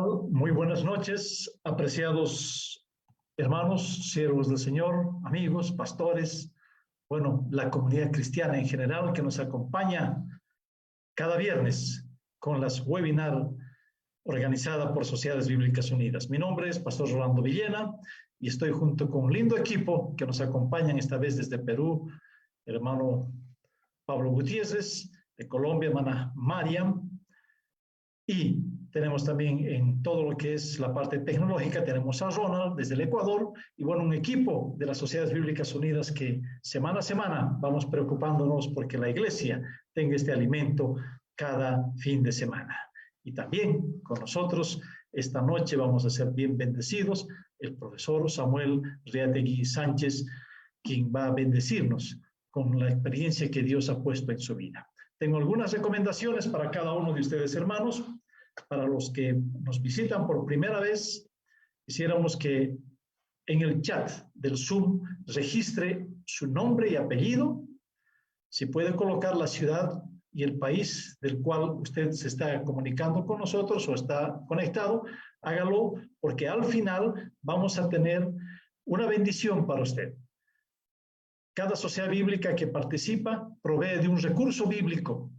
tal? Muy buenas noches, apreciados hermanos, siervos del Señor, amigos, pastores, bueno, la comunidad cristiana en general que nos acompaña cada viernes con las webinars organizadas por Sociedades Bíblicas Unidas. Mi nombre es Pastor Rolando Villena y estoy junto con un lindo equipo que nos acompañan esta vez desde Perú, el hermano Pablo Gutiérrez, de Colombia, hermana Mariam, y tenemos también en todo lo que es la parte tecnológica, tenemos a Ronald desde el Ecuador, y bueno, un equipo de las Sociedades Bíblicas Unidas que semana a semana vamos preocupándonos porque la iglesia tenga este alimento cada fin de semana. Y también con nosotros esta noche vamos a ser bien bendecidos el profesor Samuel Riategui Sánchez, quien va a bendecirnos con la experiencia que Dios ha puesto en su vida. Tengo algunas recomendaciones para cada uno de ustedes, hermanos. Para los que nos visitan por primera vez, quisiéramos que en el chat del Zoom registre su nombre y apellido. Si puede colocar la ciudad y el país del cual usted se está comunicando con nosotros o está conectado, hágalo, porque al final vamos a tener una bendición para usted. Cada sociedad bíblica que participa provee de un recurso bíblico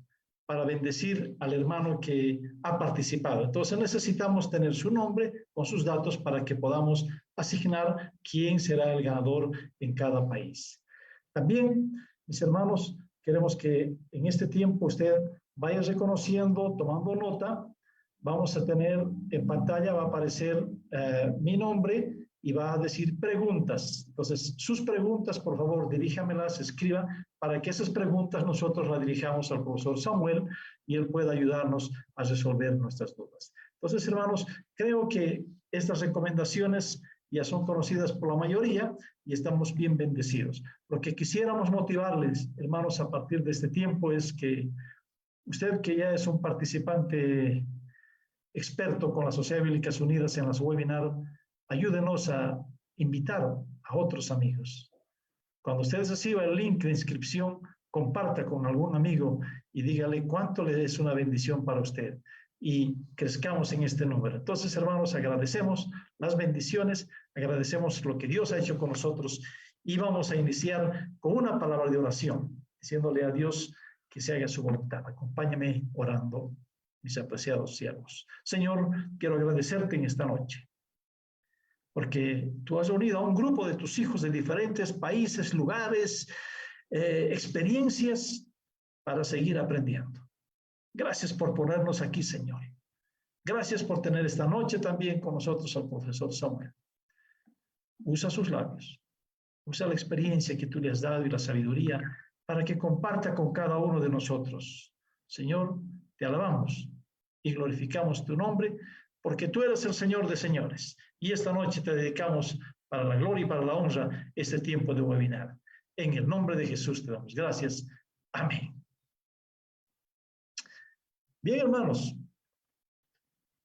para bendecir al hermano que ha participado. Entonces necesitamos tener su nombre con sus datos para que podamos asignar quién será el ganador en cada país. También, mis hermanos, queremos que en este tiempo usted vaya reconociendo, tomando nota. Vamos a tener en pantalla, va a aparecer mi nombre y va a decir preguntas. Entonces, sus preguntas, por favor, diríjamelas, escriba, para que esas preguntas nosotros las dirijamos al profesor Samuel y él pueda ayudarnos a resolver nuestras dudas. Entonces, hermanos, creo que estas recomendaciones ya son conocidas por la mayoría y estamos bien bendecidos. Lo que quisiéramos motivarles, hermanos, a partir de este tiempo es que usted, que ya es un participante experto con las Sociedades Bíblicas Unidas en las webinars, ayúdenos a invitar a otros amigos. Cuando usted reciba el link de inscripción, comparta con algún amigo y dígale cuánto le es una bendición para usted y crezcamos en este número. Entonces, hermanos, agradecemos las bendiciones, agradecemos lo que Dios ha hecho con nosotros y vamos a iniciar con una palabra de oración, diciéndole a Dios que se haga su voluntad. Acompáñame orando, mis apreciados siervos. Señor, quiero agradecerte en esta noche, porque tú has reunido a un grupo de tus hijos de diferentes países, lugares, experiencias para seguir aprendiendo. Gracias por ponernos aquí, Señor. Gracias por tener esta noche también con nosotros al profesor Samuel. Usa sus labios, usa la experiencia que tú le has dado y la sabiduría para que comparta con cada uno de nosotros. Señor, te alabamos y glorificamos tu nombre, porque tú eres el Señor de señores. Y esta noche te dedicamos para la gloria y para la honra este tiempo de webinar. En el nombre de Jesús te damos gracias. Amén. Bien, hermanos,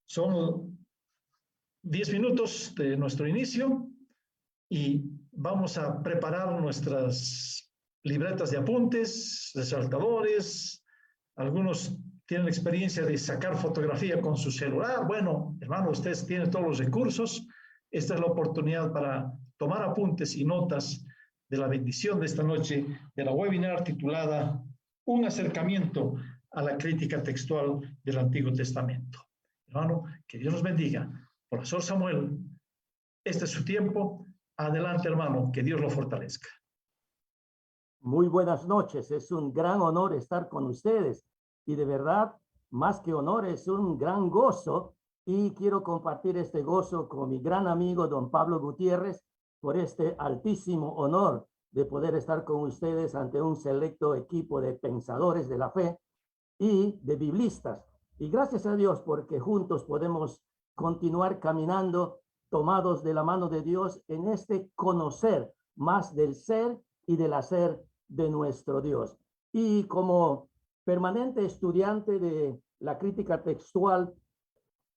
son 10 minutos de nuestro inicio y vamos a preparar nuestras libretas de apuntes, resaltadores. Algunos tienen la experiencia de sacar fotografía con su celular. Bueno, hermano, ustedes tienen todos los recursos. Esta es la oportunidad para tomar apuntes y notas de la bendición de esta noche, de la webinar titulada Un acercamiento a la crítica textual del Antiguo Testamento. Hermano, que Dios nos bendiga. Profesor Samuel, este es su tiempo. Adelante, hermano, que Dios lo fortalezca. Muy buenas noches. Es un gran honor estar con ustedes. Y de verdad, más que honor, es un gran gozo y quiero compartir este gozo con mi gran amigo don Pablo Gutiérrez por este altísimo honor de poder estar con ustedes ante un selecto equipo de pensadores de la fe y de biblistas. Y gracias a Dios porque juntos podemos continuar caminando tomados de la mano de Dios en este conocer más del ser y del hacer de nuestro Dios. Y como permanente estudiante de la crítica textual,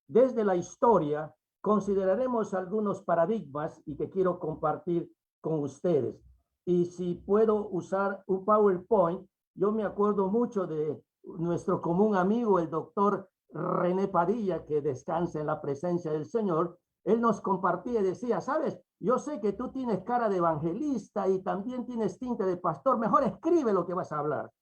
desde la historia consideraremos algunos paradigmas y que quiero compartir con ustedes. Y si puedo usar un PowerPoint, yo me acuerdo mucho de nuestro común amigo, el doctor René Padilla, que descansa en la presencia del Señor, él nos compartía y decía, sabes, yo sé que tú tienes cara de evangelista y también tienes tinte de pastor, mejor escribe lo que vas a hablar.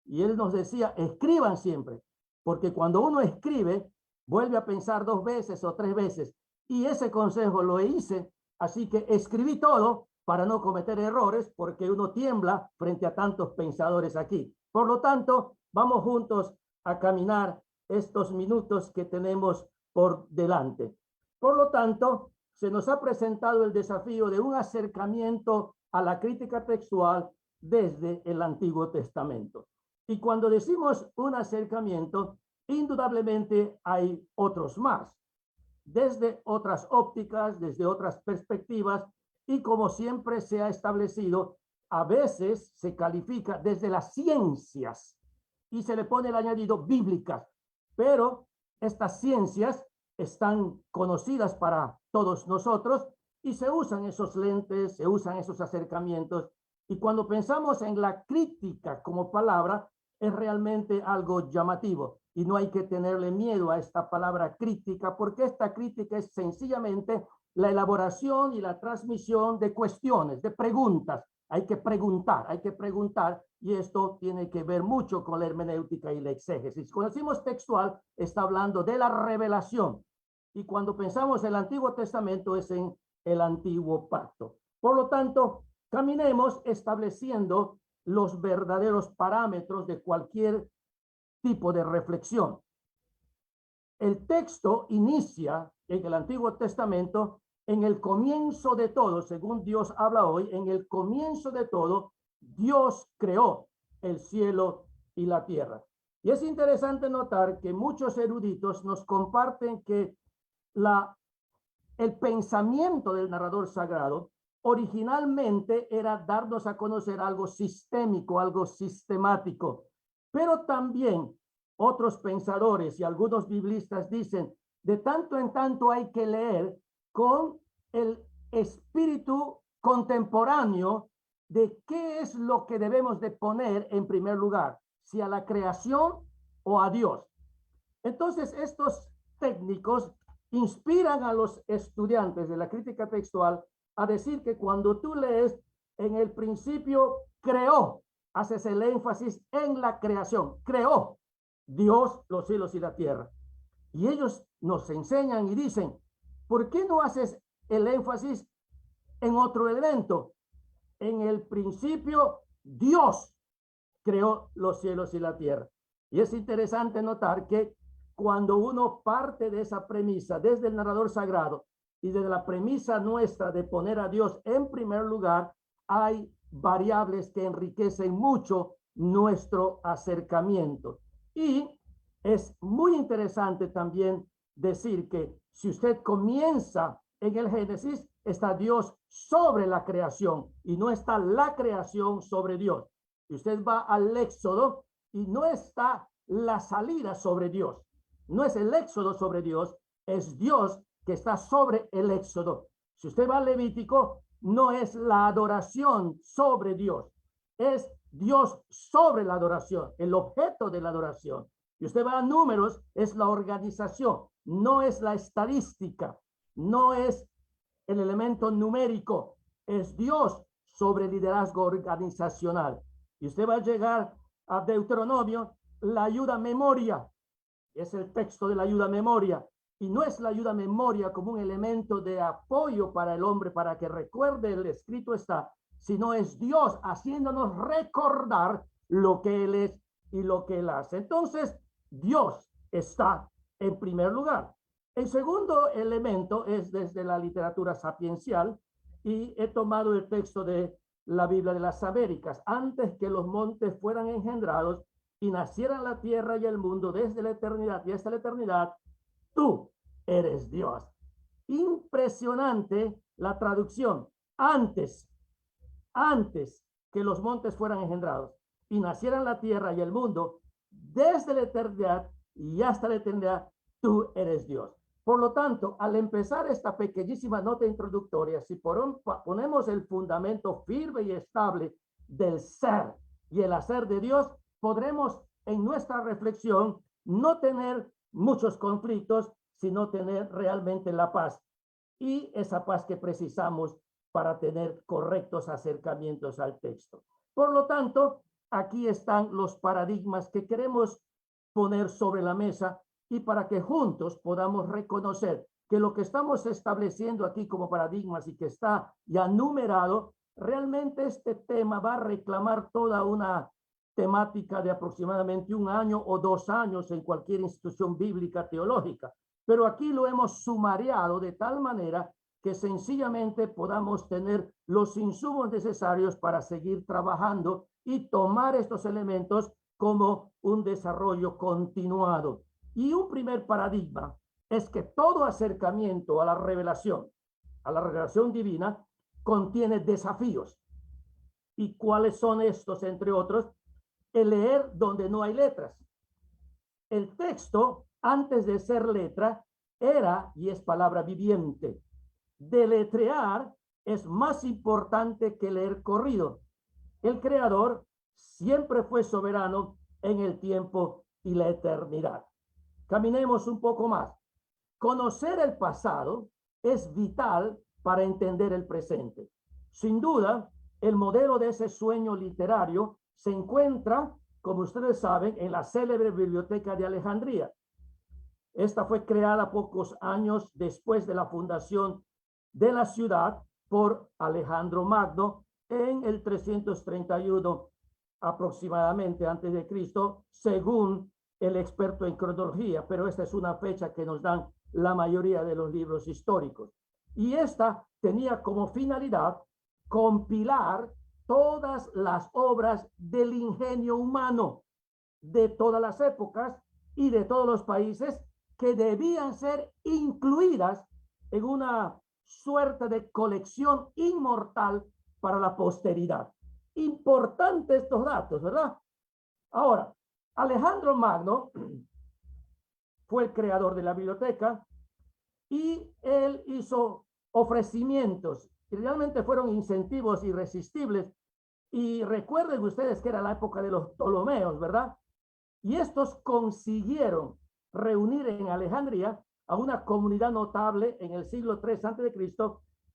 Y él nos decía, escriban siempre, porque cuando uno escribe, vuelve a pensar 2 veces o 3 veces. Y ese consejo lo hice, así que escribí todo para no cometer errores, porque uno tiembla frente a tantos pensadores aquí. Por lo tanto, vamos juntos a caminar estos minutos que tenemos por delante. Por lo tanto, se nos ha presentado el desafío de un acercamiento a la crítica textual desde el Antiguo Testamento. Y cuando decimos un acercamiento, indudablemente hay otros más, desde otras ópticas, desde otras perspectivas, y como siempre se ha establecido, a veces se califica desde las ciencias y se le pone el añadido bíblicas, pero estas ciencias están conocidas para todos nosotros y se usan esos lentes, se usan esos acercamientos, y cuando pensamos en la crítica como palabra, es realmente algo llamativo y no hay que tenerle miedo a esta palabra crítica, porque esta crítica es sencillamente la elaboración y la transmisión de cuestiones, de preguntas. Hay que preguntar, y esto tiene que ver mucho con la hermenéutica y la exégesis. Cuando decimos textual, está hablando de la revelación, y cuando pensamos en el Antiguo Testamento es en el Antiguo Pacto. Por lo tanto, caminemos estableciendo los verdaderos parámetros de cualquier tipo de reflexión. El texto inicia en el Antiguo Testamento, en el comienzo de todo, según Dios habla hoy, en el comienzo de todo, Dios creó el cielo y la tierra. Y es interesante notar que muchos eruditos nos comparten que el pensamiento del narrador sagrado originalmente era darnos a conocer algo sistémico, algo sistemático, pero también otros pensadores y algunos biblistas dicen, de tanto en tanto hay que leer con el espíritu contemporáneo de qué es lo que debemos de poner en primer lugar, si a la creación o a Dios. Entonces, estos técnicos inspiran a los estudiantes de la crítica textual a decir que cuando tú lees en el principio creó, haces el énfasis en la creación, creó Dios los cielos y la tierra. Y ellos nos enseñan y dicen, ¿por qué no haces el énfasis en otro elemento? En el principio Dios creó los cielos y la tierra. Y es interesante notar que cuando uno parte de esa premisa desde el narrador sagrado y desde la premisa nuestra de poner a Dios en primer lugar, hay variables que enriquecen mucho nuestro acercamiento. Y es muy interesante también decir que si usted comienza en el Génesis, está Dios sobre la creación y no está la creación sobre Dios. Y usted va al Éxodo y no está la salida sobre Dios. No es el Éxodo sobre Dios, es Dios que está sobre el Éxodo. Si usted va al Levítico, no es la adoración sobre Dios, es Dios sobre la adoración, el objeto de la adoración. Y usted va a Números, es la organización, no es la estadística, no es el elemento numérico, es Dios sobre el liderazgo organizacional. Y usted va a llegar a Deuteronomio, la ayuda memoria, es el texto de la ayuda memoria, y no es la ayuda memoria como un elemento de apoyo para el hombre para que recuerde el escrito está, sino es Dios haciéndonos recordar lo que Él es y lo que Él hace. Entonces, Dios está en primer lugar. El segundo elemento es desde la literatura sapiencial, y he tomado el texto de la Biblia de las Américas. Antes que los montes fueran engendrados y nacieran la tierra y el mundo, desde la eternidad y hasta la eternidad, tú eres Dios. Impresionante la traducción. Antes que los montes fueran engendrados y nacieran la tierra y el mundo, desde la eternidad y hasta la eternidad, tú eres Dios. Por lo tanto, al empezar esta pequeñísima nota introductoria, si ponemos el fundamento firme y estable del ser y el hacer de Dios, podremos en nuestra reflexión no tener muchos conflictos, sino tener realmente la paz. Y esa paz que precisamos para tener correctos acercamientos al texto. Por lo tanto, aquí están los paradigmas que queremos poner sobre la mesa y para que juntos podamos reconocer que lo que estamos estableciendo aquí como paradigmas y que está ya numerado, realmente este tema va a reclamar toda una temática de aproximadamente 1 año o 2 años en cualquier institución bíblica teológica. Pero aquí lo hemos sumariado de tal manera que sencillamente podamos tener los insumos necesarios para seguir trabajando y tomar estos elementos como un desarrollo continuado. Y un primer paradigma es que todo acercamiento a la revelación divina, contiene desafíos. ¿Y cuáles son estos? Entre otros, el leer donde no hay letras. El texto, antes de ser letra, era y es palabra viviente. Deletrear es más importante que leer corrido. El Creador siempre fue soberano en el tiempo y la eternidad. Caminemos un poco más. Conocer el pasado es vital para entender el presente. Sin duda, el modelo de ese sueño literario se encuentra, como ustedes saben, en la célebre Biblioteca de Alejandría. Esta fue creada pocos años después de la fundación de la ciudad por Alejandro Magno en el 331 aproximadamente antes de Cristo, según el experto en cronología, pero esta es una fecha que nos dan la mayoría de los libros históricos. Y esta tenía como finalidad compilar todas las obras del ingenio humano de todas las épocas y de todos los países que debían ser incluidas en una suerte de colección inmortal para la posteridad. Importantes estos datos, ¿verdad? Ahora, Alejandro Magno fue el creador de la biblioteca y él hizo ofrecimientos que realmente fueron incentivos irresistibles. Y recuerden ustedes que era la época de los Ptolomeos, ¿verdad? Y estos consiguieron reunir en Alejandría a una comunidad notable en el siglo III a.C.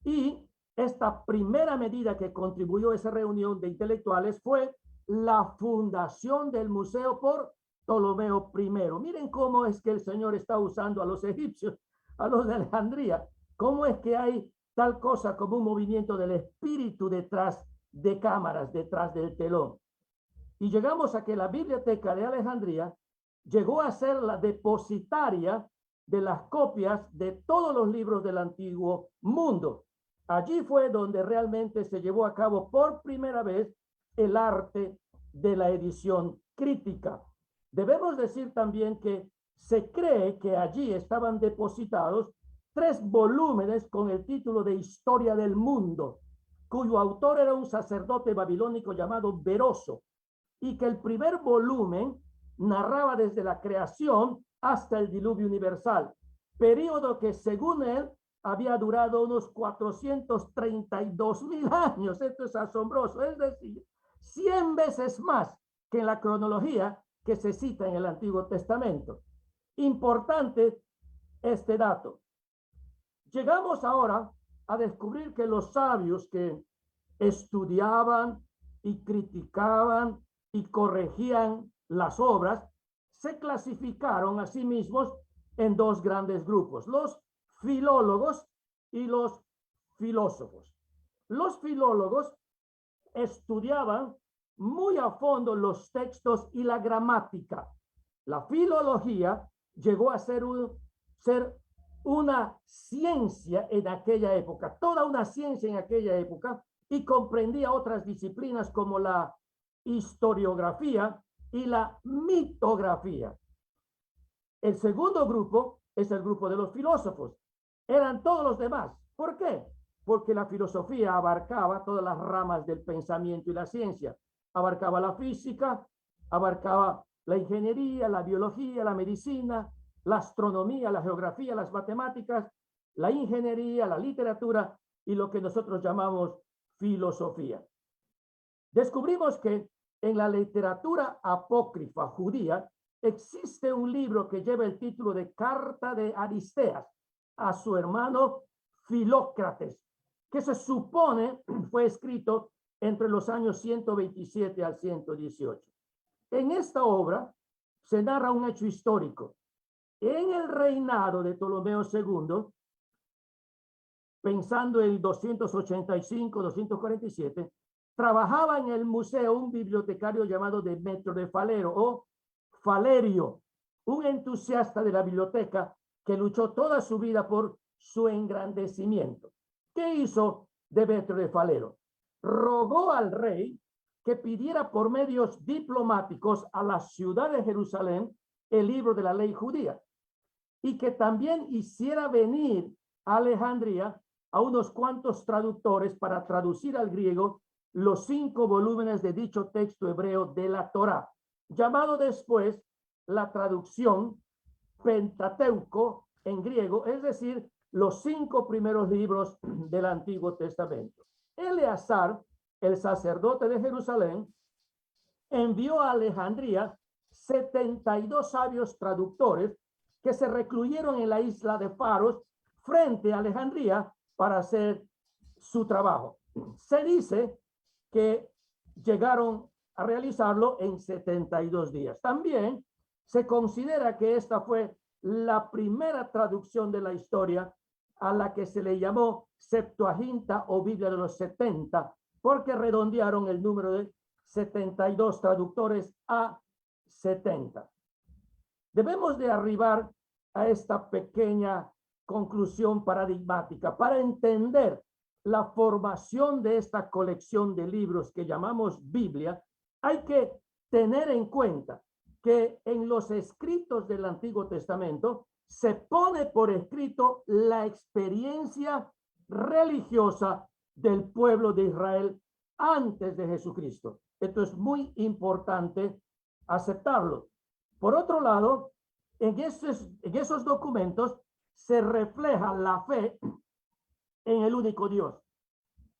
y esta primera medida que contribuyó a esa reunión de intelectuales fue la fundación del museo por Ptolomeo I. Miren cómo es que el Señor está usando a los egipcios, a los de Alejandría. Cómo es que hay tal cosa como un movimiento del espíritu detrás de cámaras, detrás del telón. Y llegamos a que la Biblioteca de Alejandría llegó a ser la depositaria de las copias de todos los libros del antiguo mundo. Allí fue donde realmente se llevó a cabo por primera vez el arte de la edición crítica. Debemos decir también que se cree que allí estaban depositados 3 volúmenes con el título de Historia del Mundo, cuyo autor era un sacerdote babilónico llamado Beroso, y que el primer volumen narraba desde la creación hasta el diluvio universal, periodo que según él había durado unos 432,000 años. Esto es asombroso, es decir, 100 veces más que en la cronología que se cita en el Antiguo Testamento. Importante este dato. Llegamos ahora a descubrir que los sabios que estudiaban y criticaban y corregían las obras se clasificaron a sí mismos en 2 grandes grupos: los filólogos y los filósofos. Los filólogos estudiaban muy a fondo los textos y la gramática. La filología llegó a ser una ciencia en aquella época, toda una ciencia en aquella época, y comprendía otras disciplinas como la historiografía y la mitografía. El segundo grupo es el grupo de los filósofos. Eran todos los demás. ¿Por qué? Porque la filosofía abarcaba todas las ramas del pensamiento y la ciencia. Abarcaba la física, abarcaba la ingeniería, la biología, la medicina, la astronomía, la geografía, las matemáticas, la ingeniería, la literatura y lo que nosotros llamamos filosofía. Descubrimos que en la literatura apócrifa judía existe un libro que lleva el título de Carta de Aristeas a su hermano Filócrates, que se supone fue escrito entre los años 127 al 118. En esta obra se narra un hecho histórico. En el reinado de Ptolomeo II, pensando en 285-247, trabajaba en el museo un bibliotecario llamado Demetrio de Falero o Falerio, un entusiasta de la biblioteca que luchó toda su vida por su engrandecimiento. ¿Qué hizo Demetrio de Falero? Rogó al rey que pidiera por medios diplomáticos a la ciudad de Jerusalén el libro de la ley judía y que también hiciera venir a Alejandría a unos cuantos traductores para traducir al griego los 5 volúmenes de dicho texto hebreo de la Torá, llamado después la traducción Pentateuco en griego, es decir, los 5 primeros libros del Antiguo Testamento. Eleazar, el sacerdote de Jerusalén, envió a Alejandría 72 sabios traductores que se recluyeron en la isla de Faros frente a Alejandría para hacer su trabajo. Se dice que llegaron a realizarlo en 72 días. También se considera que esta fue la primera traducción de la historia a la que se le llamó Septuaginta o Biblia de los 70, porque redondearon el número de 72 traductores a 70. Debemos de arribar a esta pequeña conclusión paradigmática para entender la formación de esta colección de libros que llamamos Biblia. Hay que tener en cuenta que en los escritos del Antiguo Testamento se pone por escrito la experiencia religiosa del pueblo de Israel antes de Jesucristo. Esto es muy importante aceptarlo. Por otro lado, en esos documentos se refleja la fe en el único Dios,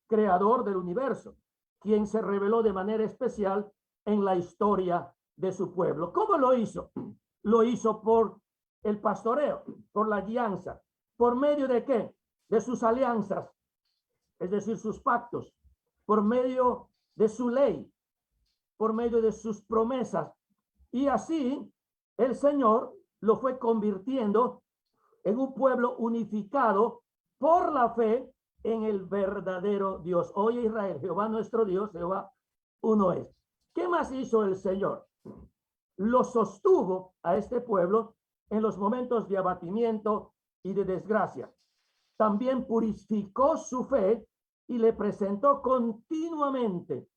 creador del universo, quien se reveló de manera especial en la historia de su pueblo. ¿Cómo lo hizo? Lo hizo por el pastoreo, por la guianza. ¿Por medio de qué? De sus alianzas, es decir, sus pactos, por medio de su ley, por medio de sus promesas. Y así el Señor lo fue convirtiendo en un pueblo unificado por la fe en el verdadero Dios. Oye Israel, Jehová nuestro Dios, Jehová uno es. ¿Qué más hizo el Señor? Lo sostuvo a este pueblo en los momentos de abatimiento y de desgracia. También purificó su fe y le presentó continuamente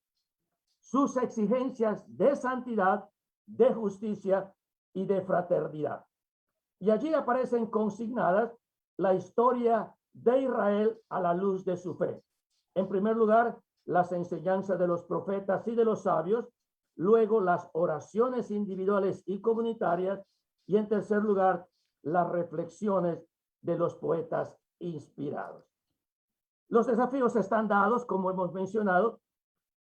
sus exigencias de santidad, de justicia y de fraternidad. Y allí aparecen consignadas la historia de Israel a la luz de su fe. En primer lugar, las enseñanzas de los profetas y de los sabios, luego las oraciones individuales y comunitarias, y en tercer lugar, las reflexiones de los poetas inspirados. Los desafíos están dados, como hemos mencionado,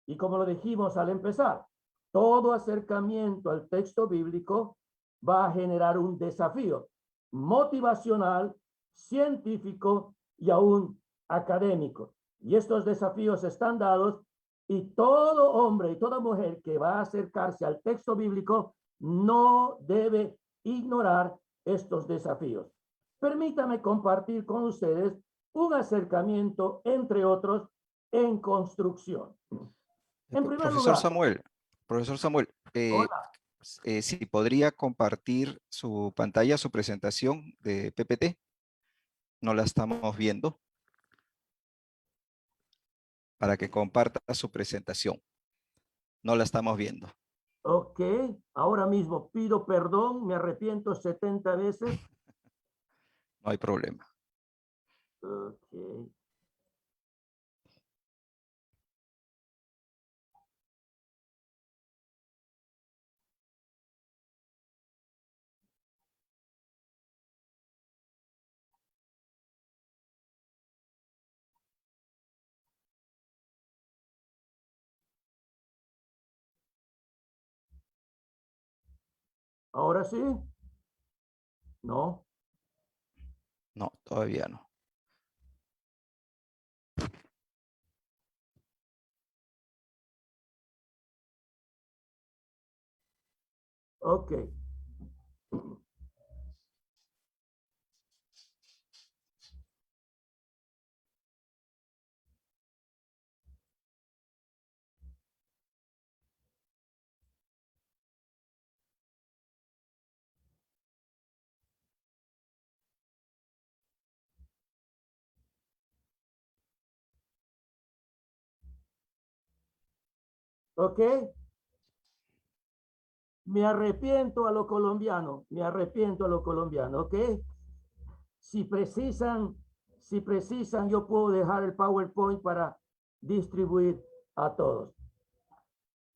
y como lo dijimos al empezar, todo acercamiento al texto bíblico va a generar un desafío motivacional, científico y aún académico. Y estos desafíos están dados y todo hombre y toda mujer que va a acercarse al texto bíblico no debe ignorar estos desafíos. Permítame compartir con ustedes un acercamiento, entre otros, en construcción. En primer Profesor lugar, Samuel, profesor Samuel, hola. si podría compartir su pantalla, su presentación de PPT, no la estamos viendo, para que comparta su presentación, no la estamos viendo. Ok, ahora mismo pido perdón, me arrepiento 70 veces. No hay problema. Ok. ¿Ahora sí? No. No, todavía no. Ok. Ok. Me arrepiento a lo colombiano. Me arrepiento a lo colombiano. Ok. Si precisan, si precisan, yo puedo dejar el PowerPoint para distribuir a todos.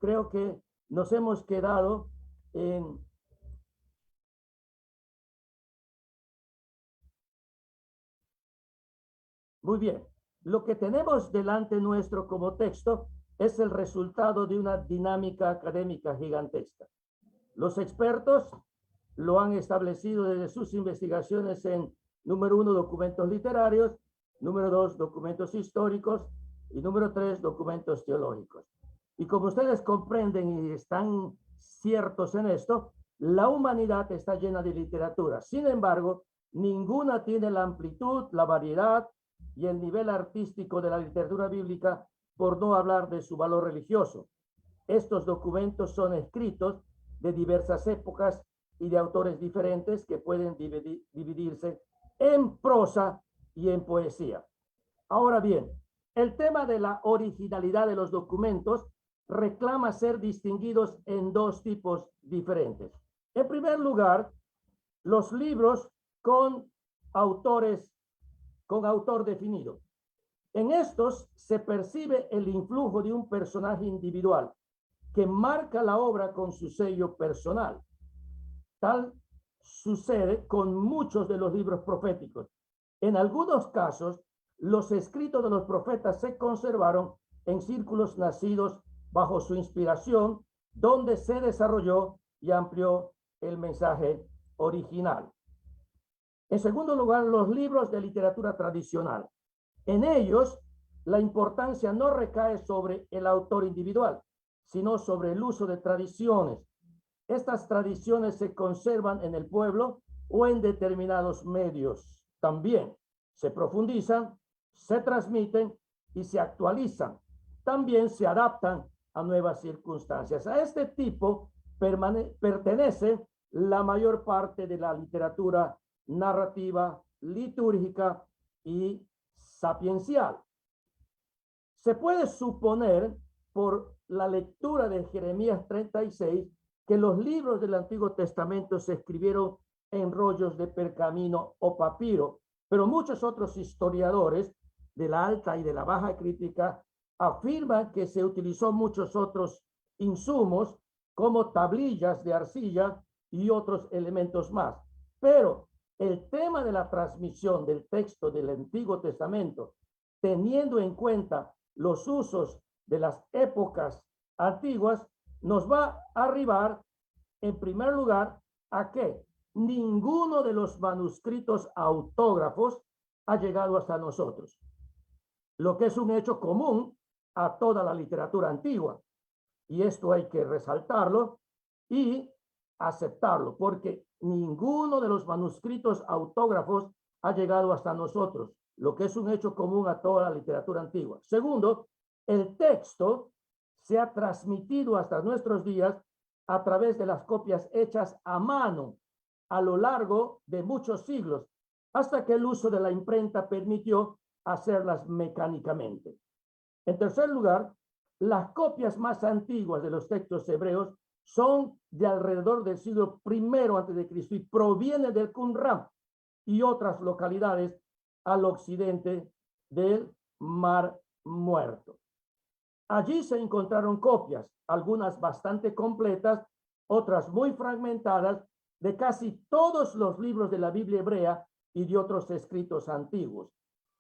Creo que nos hemos quedado en... Muy bien. Lo que tenemos delante nuestro como texto es el resultado de una dinámica académica gigantesca. Los expertos lo han establecido desde sus investigaciones en, número 1, documentos literarios, número 2, documentos históricos y número 3, documentos teológicos. Y como ustedes comprenden y están ciertos en esto, la humanidad está llena de literatura. Sin embargo, ninguna tiene la amplitud, la variedad y el nivel artístico de la literatura bíblica, por no hablar de su valor religioso. Estos documentos son escritos de diversas épocas y de autores diferentes que pueden dividirse en prosa y en poesía. Ahora bien, el tema de la originalidad de los documentos reclama ser distinguidos en dos tipos diferentes. En primer lugar, los libros con autor definido. En estos se percibe el influjo de un personaje individual que marca la obra con su sello personal. Tal sucede con muchos de los libros proféticos. En algunos casos, los escritos de los profetas se conservaron en círculos nacidos bajo su inspiración, donde se desarrolló y amplió el mensaje original. En segundo lugar, los libros de literatura tradicional. En ellos, la importancia no recae sobre el autor individual, sino sobre el uso de tradiciones. Estas tradiciones se conservan en el pueblo o en determinados medios. También se profundizan, se transmiten y se actualizan. También se adaptan a nuevas circunstancias. A este tipo pertenece la mayor parte de la literatura narrativa, litúrgica y sapiencial. Se puede suponer por la lectura de Jeremías 36 que los libros del Antiguo Testamento se escribieron en rollos de pergamino o papiro, pero muchos otros historiadores de la alta y de la baja crítica afirman que se utilizó muchos otros insumos como tablillas de arcilla y otros elementos más. Pero el tema de la transmisión del texto del Antiguo Testamento, teniendo en cuenta los usos de las épocas antiguas, nos va a arribar, en primer lugar, a que ninguno de los manuscritos autógrafos ha llegado hasta nosotros, lo que es un hecho común a toda la literatura antigua. Y esto hay que resaltarlo y aceptarlo, porque ninguno de los manuscritos autógrafos ha llegado hasta nosotros, lo que es un hecho común a toda la literatura antigua. Segundo, el texto se ha transmitido hasta nuestros días a través de las copias hechas a mano a lo largo de muchos siglos, hasta que el uso de la imprenta permitió hacerlas mecánicamente. En tercer lugar, las copias más antiguas de los textos hebreos son de alrededor del siglo I a.C. y provienen del Qumran y otras localidades al occidente del Mar Muerto. Allí se encontraron copias, algunas bastante completas, otras muy fragmentadas, de casi todos los libros de la Biblia hebrea y de otros escritos antiguos.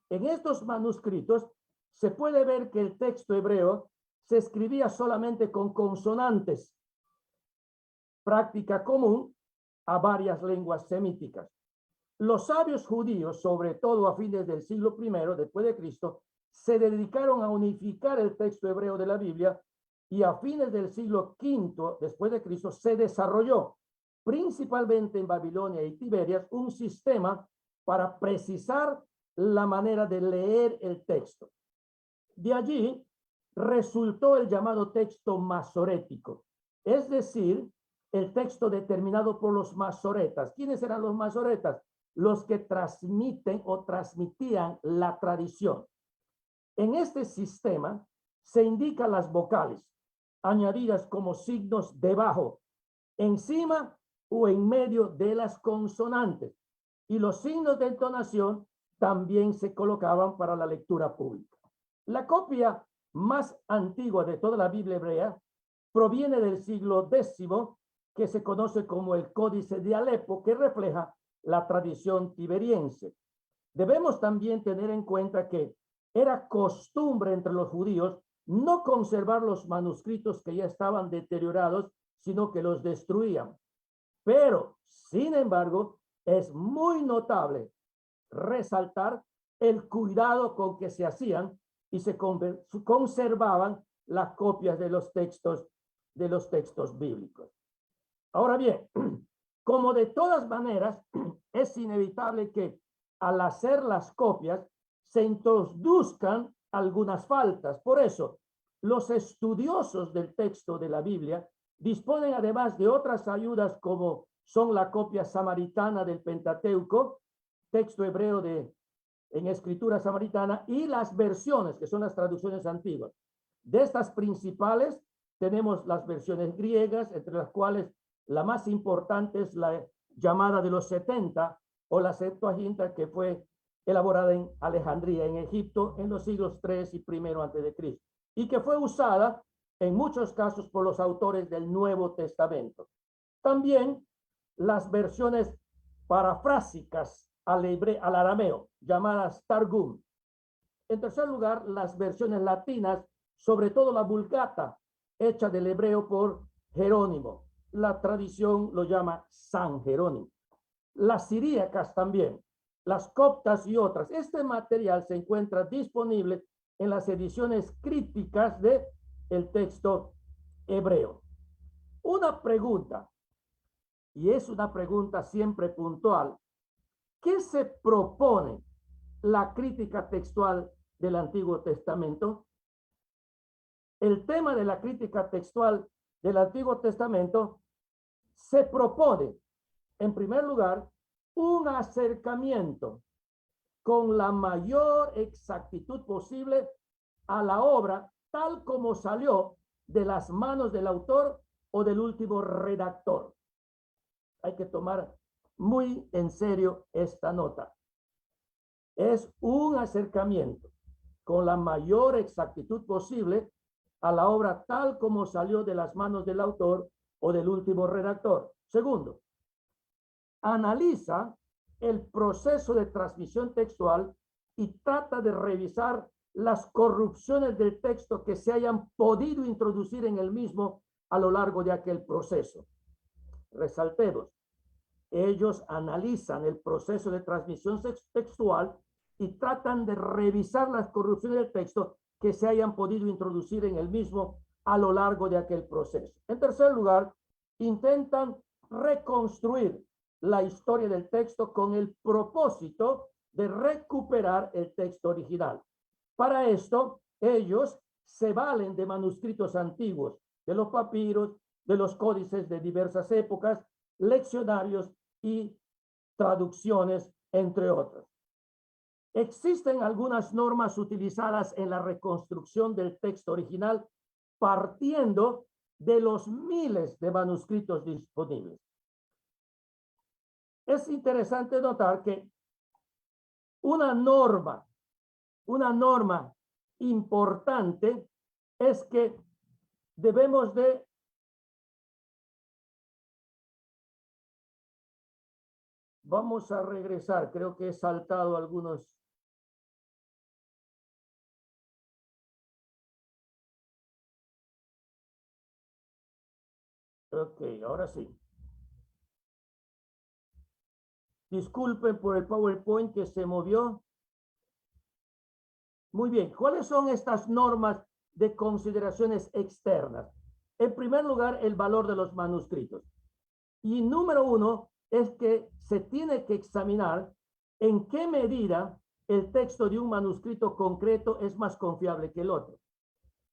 En estos manuscritos se puede ver que el texto hebreo se escribía solamente con consonantes, práctica común a varias lenguas semíticas. Los sabios judíos, sobre todo a fines del siglo I después de Cristo, se dedicaron a unificar el texto hebreo de la Biblia, y a fines del siglo V después de Cristo se desarrolló, principalmente en Babilonia y Tiberias, un sistema para precisar la manera de leer el texto. De allí resultó el llamado texto masorético, es decir, el texto determinado por los masoretas. ¿Quiénes eran los masoretas? Los que transmiten o transmitían la tradición. En este sistema se indican las vocales, añadidas como signos debajo, encima o en medio de las consonantes, y los signos de entonación también se colocaban para la lectura pública. La copia más antigua de toda la Biblia hebrea proviene del siglo X, que se conoce como el Códice de Alepo, que refleja la tradición tiberiense. Debemos también tener en cuenta que era costumbre entre los judíos no conservar los manuscritos que ya estaban deteriorados, sino que los destruían. Pero, sin embargo, es muy notable resaltar el cuidado con que se hacían y se conservaban las copias de los textos bíblicos. Ahora bien, como de todas maneras, es inevitable que al hacer las copias se introduzcan algunas faltas. Por eso, los estudiosos del texto de la Biblia disponen además de otras ayudas como son la copia samaritana del Pentateuco, texto hebreo en escritura samaritana, y las versiones, que son las traducciones antiguas. De estas principales tenemos las versiones griegas, entre las cuales la más importante es la llamada de los 70 o la Septuaginta, que fue elaborada en Alejandría, en Egipto, en los siglos III y I antes de Cristo, y que fue usada en muchos casos por los autores del Nuevo Testamento. También las versiones parafrásicas al arameo, llamadas Targum. En tercer lugar, las versiones latinas, sobre todo la Vulgata, hecha del hebreo por Jerónimo. La tradición lo llama San Jerónimo. Las siríacas también, las coptas y otras. Este material se encuentra disponible en las ediciones críticas de el texto hebreo. Una pregunta, y es una pregunta siempre puntual: ¿qué se propone la crítica textual del Antiguo Testamento? El tema de la crítica textual del Antiguo Testamento se propone, en primer lugar, un acercamiento con la mayor exactitud posible a la obra tal como salió de las manos del autor o del último redactor. Hay que tomar muy en serio esta nota. Es un acercamiento con la mayor exactitud posible a la obra tal como salió de las manos del autor o del último redactor. Segundo, analiza el proceso de transmisión textual y trata de revisar las corrupciones del texto que se hayan podido introducir en el mismo a lo largo de aquel proceso. Resaltemos, ellos analizan el proceso de transmisión textual y tratan de revisar las corrupciones del texto que se hayan podido introducir en el mismo a lo largo de aquel proceso. En tercer lugar, intentan reconstruir la historia del texto con el propósito de recuperar el texto original. Para esto, ellos se valen de manuscritos antiguos, de los papiros, de los códices de diversas épocas, leccionarios y traducciones, entre otros. Existen algunas normas utilizadas en la reconstrucción del texto original partiendo de los miles de manuscritos disponibles. Es interesante notar que una norma importante es que debemos de vamos a regresar, creo que he saltado algunos. Ok, ahora sí. Disculpen por el PowerPoint que se movió. Muy bien, ¿cuáles son estas normas de consideraciones externas? En primer lugar, el valor de los manuscritos. Y número uno es que se tiene que examinar en qué medida el texto de un manuscrito concreto es más confiable que el otro.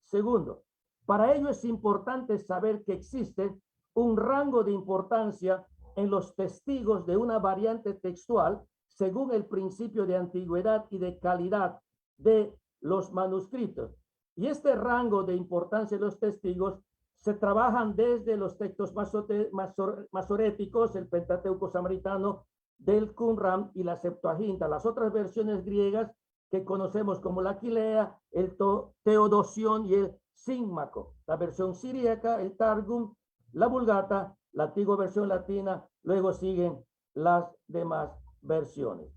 Segundo, para ello es importante saber que existe un rango de importancia en los testigos de una variante textual según el principio de antigüedad y de calidad de los manuscritos. Y este rango de importancia de los testigos se trabajan desde los textos masoréticos, el Pentateuco samaritano, del Qumran y la Septuaginta, las otras versiones griegas que conocemos como la Aquilea, el Teodosión y el Símaco, la versión siríaca, el Targum, la Vulgata, la antigua versión latina, luego siguen las demás versiones.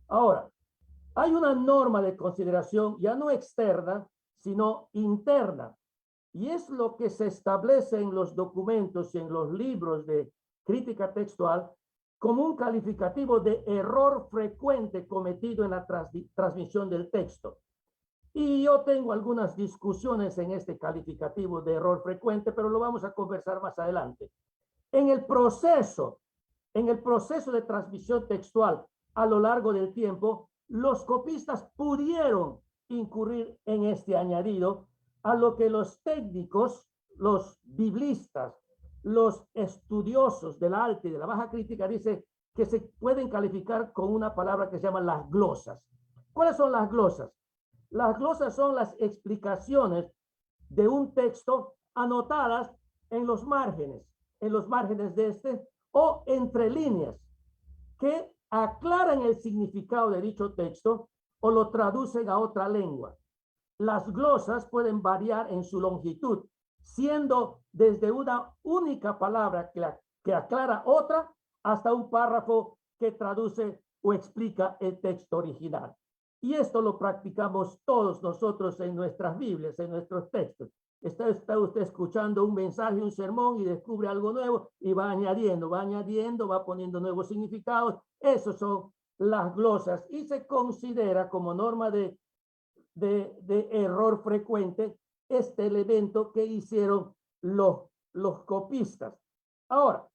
Ahora, hay una norma de consideración ya no externa, sino interna, y es lo que se establece en los documentos y en los libros de crítica textual como un calificativo de error frecuente cometido en la transmisión del texto. Y yo tengo algunas discusiones en este calificativo de error frecuente, pero lo vamos a conversar más adelante. En el proceso de transmisión textual a lo largo del tiempo, los copistas pudieron incurrir en este añadido, a lo que los técnicos, los biblistas, los estudiosos de la alta y de la baja crítica dicen que se pueden calificar con una palabra que se llama las glosas. ¿Cuáles son las glosas? Las glosas son las explicaciones de un texto anotadas en los márgenes de este o entre líneas que aclaran el significado de dicho texto o lo traducen a otra lengua. Las glosas pueden variar en su longitud, siendo desde una única palabra que aclara otra hasta un párrafo que traduce o explica el texto original. Y esto lo practicamos todos nosotros en nuestras Biblias, en nuestros textos. Está usted escuchando un mensaje, un sermón y descubre algo nuevo y va añadiendo, va poniendo nuevos significados. Esos son las glosas y se considera como norma de error frecuente este elemento que hicieron los copistas. Ahora,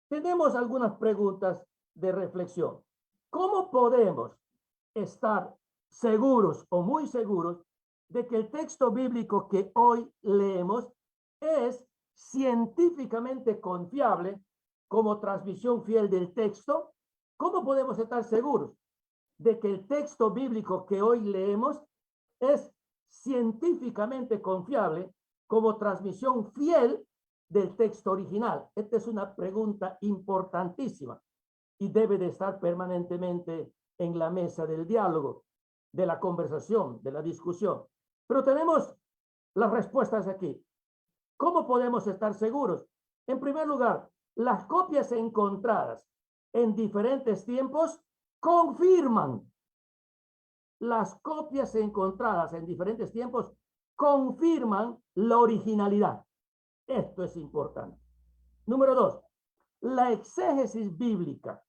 tenemos algunas preguntas de reflexión. ¿Cómo podemos estar seguros o muy seguros de que el texto bíblico que hoy leemos es científicamente confiable como transmisión fiel del texto? ¿Cómo podemos estar seguros de que el texto bíblico que hoy leemos es científicamente confiable como transmisión fiel del texto original? Esta es una pregunta importantísima y debe de estar permanentemente en la mesa del diálogo, de la conversación, de la discusión. Pero tenemos las respuestas aquí. ¿Cómo podemos estar seguros? En primer lugar, las copias encontradas en diferentes tiempos confirman. Las copias encontradas en diferentes tiempos confirman la originalidad. Esto es importante. Número dos, la exégesis bíblica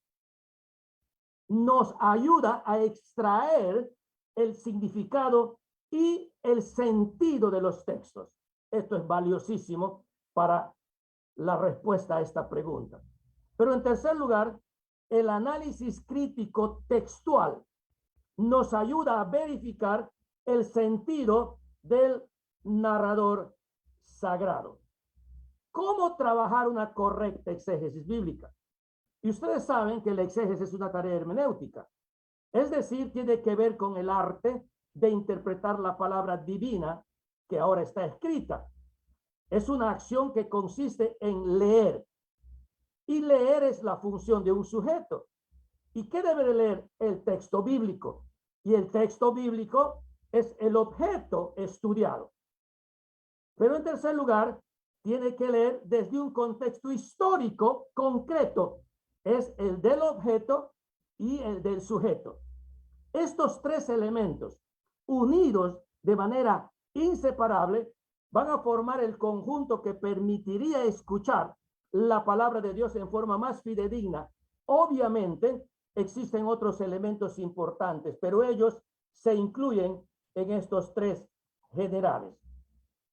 nos ayuda a extraer el significado y el sentido de los textos. Esto es valiosísimo para la respuesta a esta pregunta. Pero en tercer lugar, el análisis crítico textual nos ayuda a verificar el sentido del narrador sagrado. ¿Cómo trabajar una correcta exégesis bíblica? Y ustedes saben que la exégesis es una tarea hermenéutica. Es decir, tiene que ver con el arte de interpretar la palabra divina que ahora está escrita. Es una acción que consiste en leer. Y leer es la función de un sujeto. ¿Y qué debe de leer? El texto bíblico. Y el texto bíblico es el objeto estudiado. Pero en tercer lugar, tiene que leer desde un contexto histórico concreto. Es el del objeto y el del sujeto. Estos tres elementos, unidos de manera inseparable, van a formar el conjunto que permitiría escuchar la palabra de Dios en forma más fidedigna Obviamente, existen otros elementos importantes, pero ellos se incluyen en estos tres generales.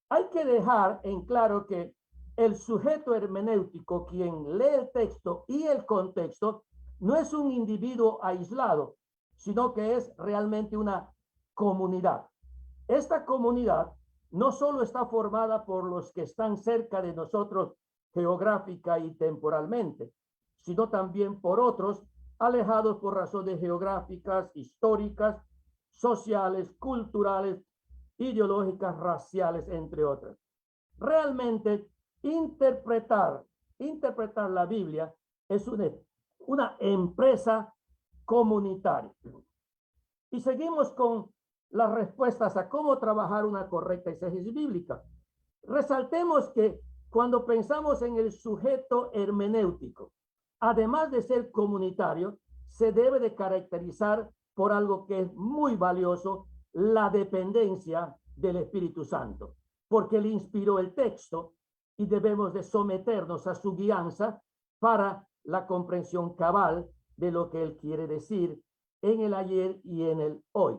Hay que dejar en claro que el sujeto hermenéutico, quien lee el texto y el contexto, no es un individuo aislado, sino que es realmente una comunidad. Esta comunidad no solo está formada por los que están cerca de nosotros geográfica y temporalmente, sino también por otros alejados por razones geográficas, históricas, sociales, culturales, ideológicas, raciales, entre otras. Realmente interpretar la Biblia es una empresa comunitaria. Y seguimos con las respuestas a cómo trabajar una correcta exégesis bíblica. Resaltemos que cuando pensamos en el sujeto hermenéutico, además de ser comunitario, se debe de caracterizar por algo que es muy valioso, la dependencia del Espíritu Santo, porque él inspiró el texto y debemos de someternos a su guianza para la comprensión cabal de lo que él quiere decir en el ayer y en el hoy.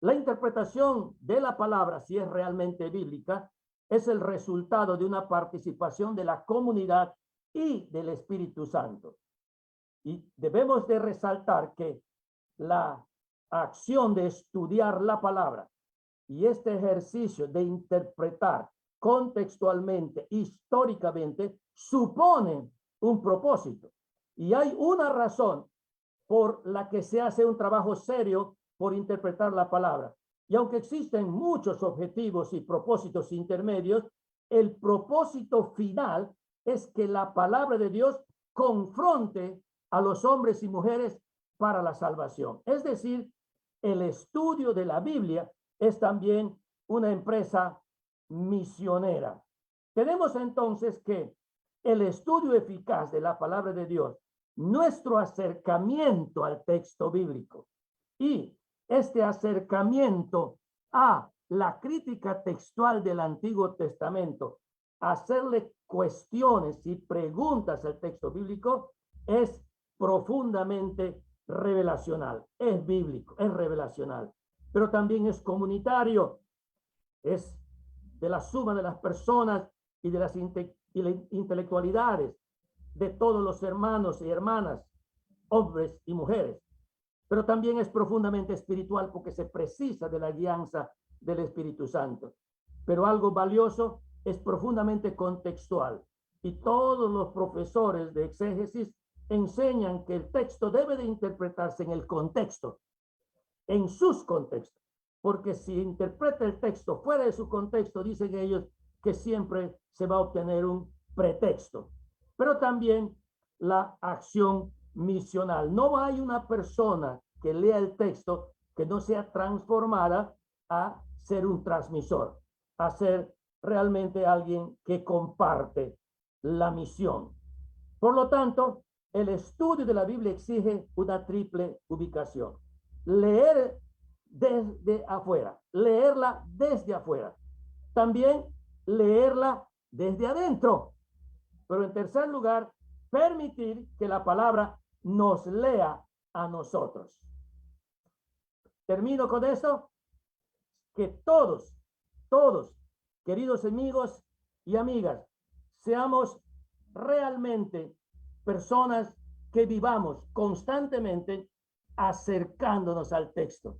La interpretación de la palabra, si es realmente bíblica, es el resultado de una participación de la comunidad y del Espíritu Santo. Y debemos de resaltar que la acción de estudiar la palabra y este ejercicio de interpretar contextualmente, históricamente, supone un propósito. Y hay una razón por la que se hace un trabajo serio por interpretar la palabra. Y aunque existen muchos objetivos y propósitos intermedios, el propósito final es que la palabra de Dios confronte a los hombres y mujeres para la salvación. Es decir, el estudio de la Biblia es también una empresa misionera. Tenemos entonces que el estudio eficaz de la palabra de Dios, nuestro acercamiento al texto bíblico y este acercamiento a la crítica textual del Antiguo Testamento, hacerle cuestiones y preguntas al texto bíblico, es profundamente revelacional, es bíblico, es revelacional, pero también es comunitario, es de la suma de las personas y de las intelectualidades de todos los hermanos y hermanas, hombres y mujeres, pero también es profundamente espiritual porque se precisa de la guianza del Espíritu Santo. Pero algo valioso, es profundamente contextual, y todos los profesores de exégesis enseñan que el texto debe de interpretarse en el contexto, en sus contextos, porque si interpreta el texto fuera de su contexto, dicen ellos que siempre se va a obtener un pretexto. Pero también la acción misional. No hay una persona que lea el texto que no sea transformada a ser un transmisor, a ser realmente alguien que comparte la misión. Por lo tanto, el estudio de la Biblia exige una triple ubicación. Leer desde afuera, leerla desde afuera. También leerla desde adentro. Pero en tercer lugar, permitir que la palabra nos lea a nosotros. Termino con esto, que todos, queridos amigos y amigas, seamos realmente personas que vivamos constantemente acercándonos al texto.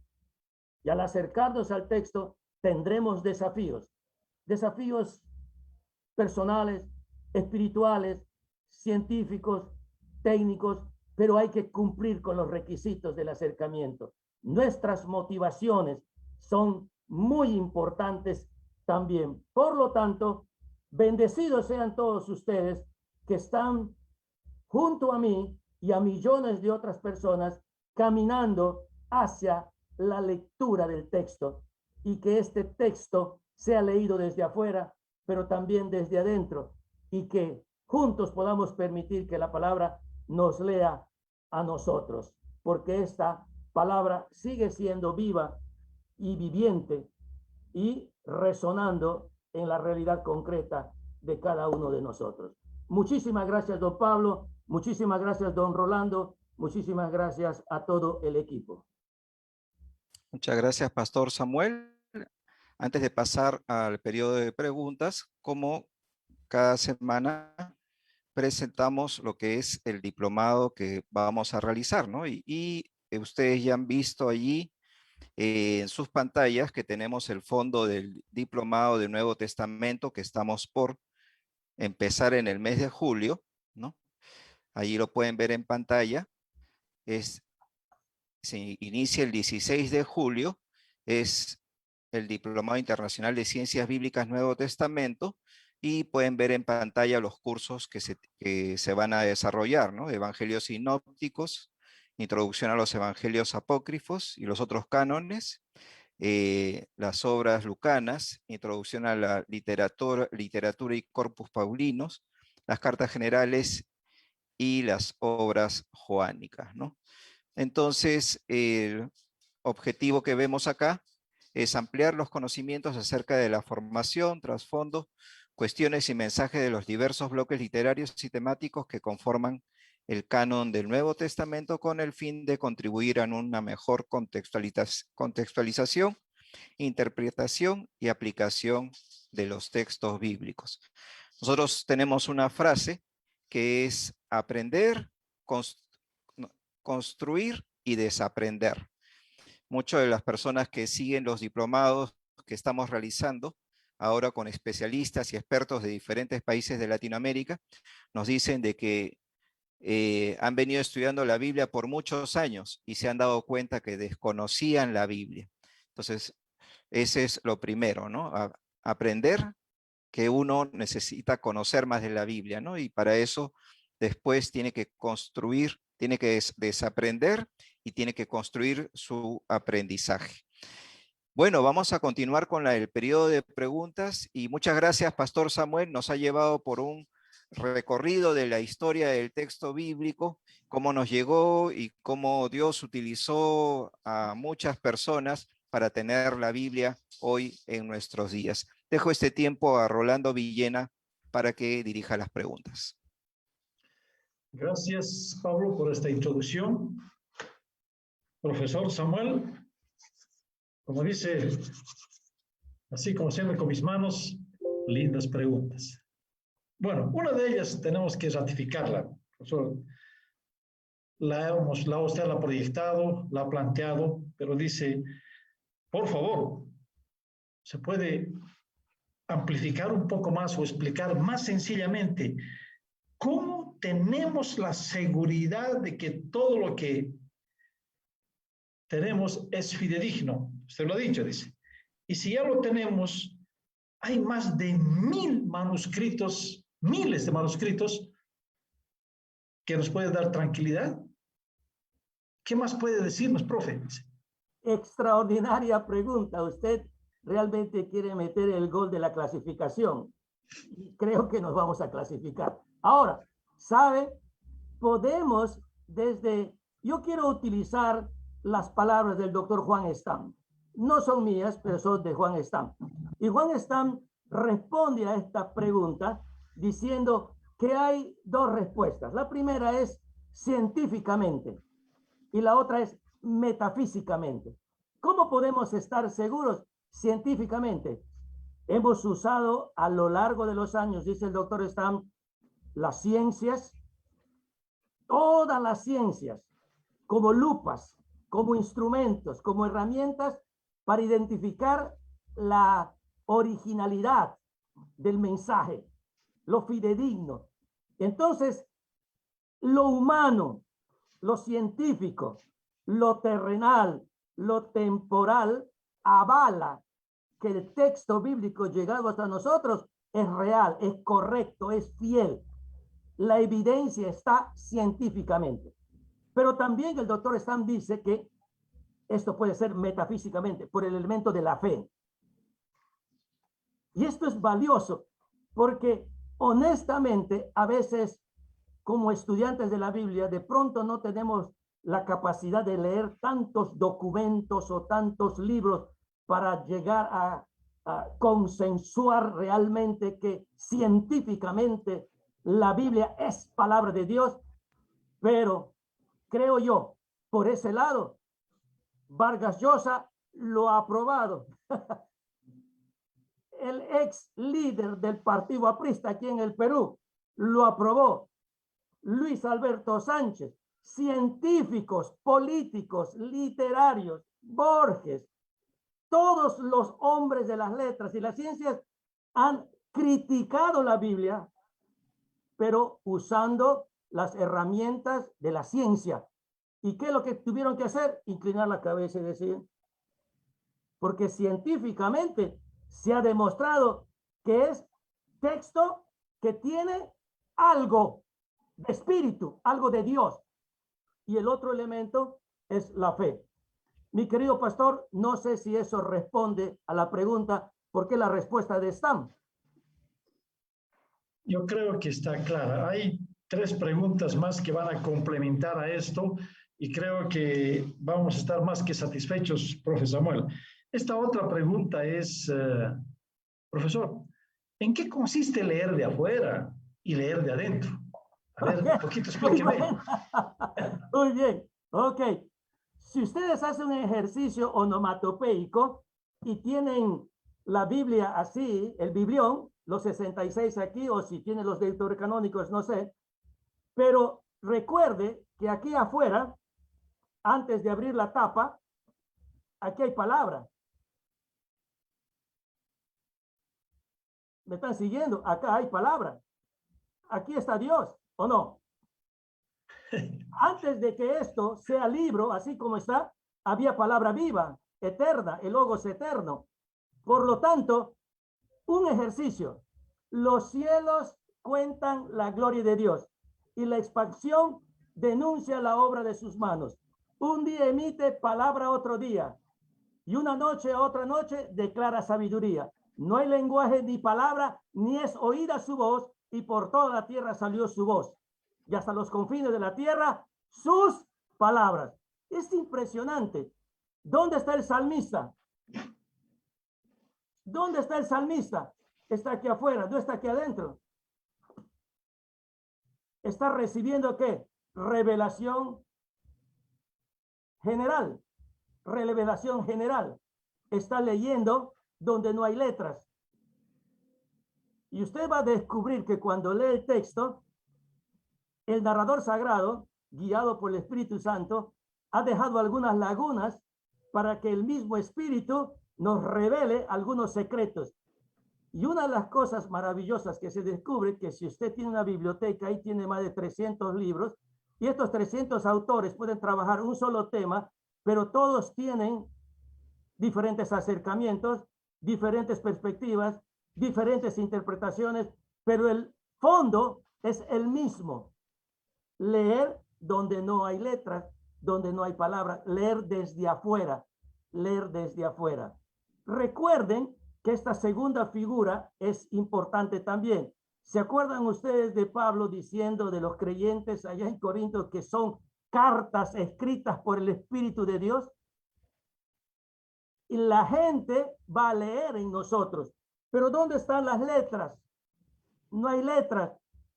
Y al acercarnos al texto tendremos desafíos personales, espirituales, científicos, técnicos, pero hay que cumplir con los requisitos del acercamiento. Nuestras motivaciones son muy importantes también. Por lo tanto, bendecidos sean todos ustedes que están junto a mí y a millones de otras personas caminando hacia la lectura del texto, y que este texto sea leído desde afuera, pero también desde adentro, y que juntos podamos permitir que la palabra nos lea a nosotros, porque esta palabra sigue siendo viva y viviente y resonando en la realidad concreta de cada uno de nosotros. Muchísimas gracias, don Pablo, Muchísimas gracias, don Rolando. Muchísimas gracias a todo el equipo. Muchas gracias, Pastor Samuel. Antes de pasar al periodo de preguntas, como cada semana presentamos lo que es el diplomado que vamos a realizar, ¿no? Y ustedes ya han visto allí en sus pantallas que tenemos el fondo del diplomado del Nuevo Testamento que estamos por empezar en el mes de julio, ¿no? Allí lo pueden ver en pantalla. Se inicia el 16 de julio, es el Diplomado Internacional de Ciencias Bíblicas Nuevo Testamento, y pueden ver en pantalla los cursos que se van a desarrollar, ¿no? Evangelios sinópticos, Introducción a los Evangelios Apócrifos y los otros cánones, las obras lucanas, Introducción a la literatura y corpus paulinos, las cartas generales y las obras joánicas, ¿no? Entonces, el objetivo que vemos acá es ampliar los conocimientos acerca de la formación, trasfondo, cuestiones y mensajes de los diversos bloques literarios y temáticos que conforman el canon del Nuevo Testamento, con el fin de contribuir a una mejor contextualización, interpretación y aplicación de los textos bíblicos. Nosotros tenemos una frase que es aprender, construir y desaprender. Muchas de las personas que siguen los diplomados que estamos realizando ahora con especialistas y expertos de diferentes países de Latinoamérica nos dicen de que han venido estudiando la Biblia por muchos años y se han dado cuenta que desconocían la Biblia. Entonces, ese es lo primero, ¿no? Aprender que uno necesita conocer más de la Biblia, ¿no? Y para eso después tiene que construir, tiene que desaprender y tiene que construir su aprendizaje. Bueno, vamos a continuar con el periodo de preguntas y muchas gracias, Pastor Samuel. Nos ha llevado por un recorrido de la historia del texto bíblico, cómo nos llegó y cómo Dios utilizó a muchas personas para tener la Biblia hoy en nuestros días. Dejo este tiempo a Rolando Villena para que dirija las preguntas. Gracias, Pablo, por esta introducción. Profesor Samuel, como dice, así como siempre con mis manos, lindas preguntas. Bueno, una de ellas tenemos que ratificarla. Profesor, usted la ha proyectado, la ha planteado, pero dice, por favor, ¿se puede amplificar un poco más o explicar más sencillamente cómo tenemos la seguridad de que todo lo que tenemos es fidedigno? Usted lo ha dicho, dice. Y si ya lo tenemos, hay más de 1000 manuscritos, miles de manuscritos que nos pueden dar tranquilidad. ¿Qué más puede decirnos, profe? Extraordinaria pregunta. Usted realmente quiere meter el gol de la clasificación. Y creo que nos vamos a clasificar. Ahora, ¿sabe? Podemos yo quiero utilizar las palabras del doctor Juan Stam. No son mías, pero son de Juan Stam. Y Juan Stam responde a esta pregunta diciendo que hay dos respuestas. La primera es científicamente y la otra es metafísicamente. ¿Cómo podemos estar seguros científicamente? Hemos usado a lo largo de los años, dice el doctor Stam, las ciencias, todas las ciencias, como lupas, como instrumentos, como herramientas para identificar la originalidad del mensaje, lo fidedigno. Entonces, lo humano, lo científico, lo terrenal, lo temporal, avala que el texto bíblico llegado hasta nosotros es real, es correcto, es fiel. La evidencia está científicamente. Pero también el doctor Stam dice que esto puede ser metafísicamente por el elemento de la fe. Y esto es valioso porque honestamente a veces como estudiantes de la Biblia de pronto no tenemos la capacidad de leer tantos documentos o tantos libros para llegar a consensuar realmente que científicamente la Biblia es palabra de Dios Pero creo yo, por ese lado, Vargas Llosa lo ha aprobado. El ex líder del partido aprista aquí en el Perú lo aprobó. Luis Alberto Sánchez, científicos, políticos, literarios, Borges, todos los hombres de las letras y las ciencias han criticado la Biblia, pero usando las herramientas de la ciencia. ¿Y qué es lo que tuvieron que hacer? Inclinar la cabeza y decir, porque científicamente se ha demostrado que es texto que tiene algo de espíritu, algo de Dios. Y el otro elemento es la fe. Mi querido pastor, no sé si eso responde a la pregunta, ¿por qué la respuesta de Stam? Yo creo que está clara. Hay 3 preguntas más que van a complementar a esto y creo que vamos a estar más que satisfechos, profesor Samuel. Esta otra pregunta es, profesor, ¿en qué consiste leer de afuera y leer de adentro? A ver, un poquito explíqueme. Muy bien, ok. Si ustedes hacen un ejercicio onomatopeico y tienen la Biblia así, el biblión, los 66 aquí, o si tienen los deuterocanónicos, no sé, pero recuerde que aquí afuera, antes de abrir la tapa, aquí hay palabra. ¿Me están siguiendo? Acá hay palabra. Aquí está Dios, ¿o no? Antes de que esto sea libro, así como está, había palabra viva, eterna, el logos eterno. Por lo tanto, un ejercicio. Los cielos cuentan la gloria de Dios y la expansión denuncia la obra de sus manos. Un día emite palabra otro día y una noche a otra noche declara sabiduría. No hay lenguaje ni palabra, ni es oída su voz, y por toda la tierra salió su voz. Y hasta los confines de la tierra, sus palabras. Es impresionante. ¿Dónde está el salmista? ¿Dónde está el salmista? Está aquí afuera, no está aquí adentro. Está recibiendo ¿qué? Revelación general. Revelación general. Está leyendo donde no hay letras. Y usted va a descubrir que cuando lee el texto, el narrador sagrado, guiado por el Espíritu Santo, ha dejado algunas lagunas para que el mismo Espíritu nos revele algunos secretos. Y una de las cosas maravillosas que se descubre, que si usted tiene una biblioteca, ahí tiene más de 300 libros, y estos 300 autores pueden trabajar un solo tema, pero todos tienen diferentes acercamientos, diferentes perspectivas, diferentes interpretaciones, pero el fondo es el mismo. Leer donde no hay letras, donde no hay palabras, leer desde afuera, leer desde afuera. Recuerden que esta segunda figura es importante también. ¿Se acuerdan ustedes de Pablo diciendo de los creyentes allá en Corinto que son cartas escritas por el Espíritu de Dios? Y la gente va a leer en nosotros. Pero ¿dónde están las letras? No hay letras,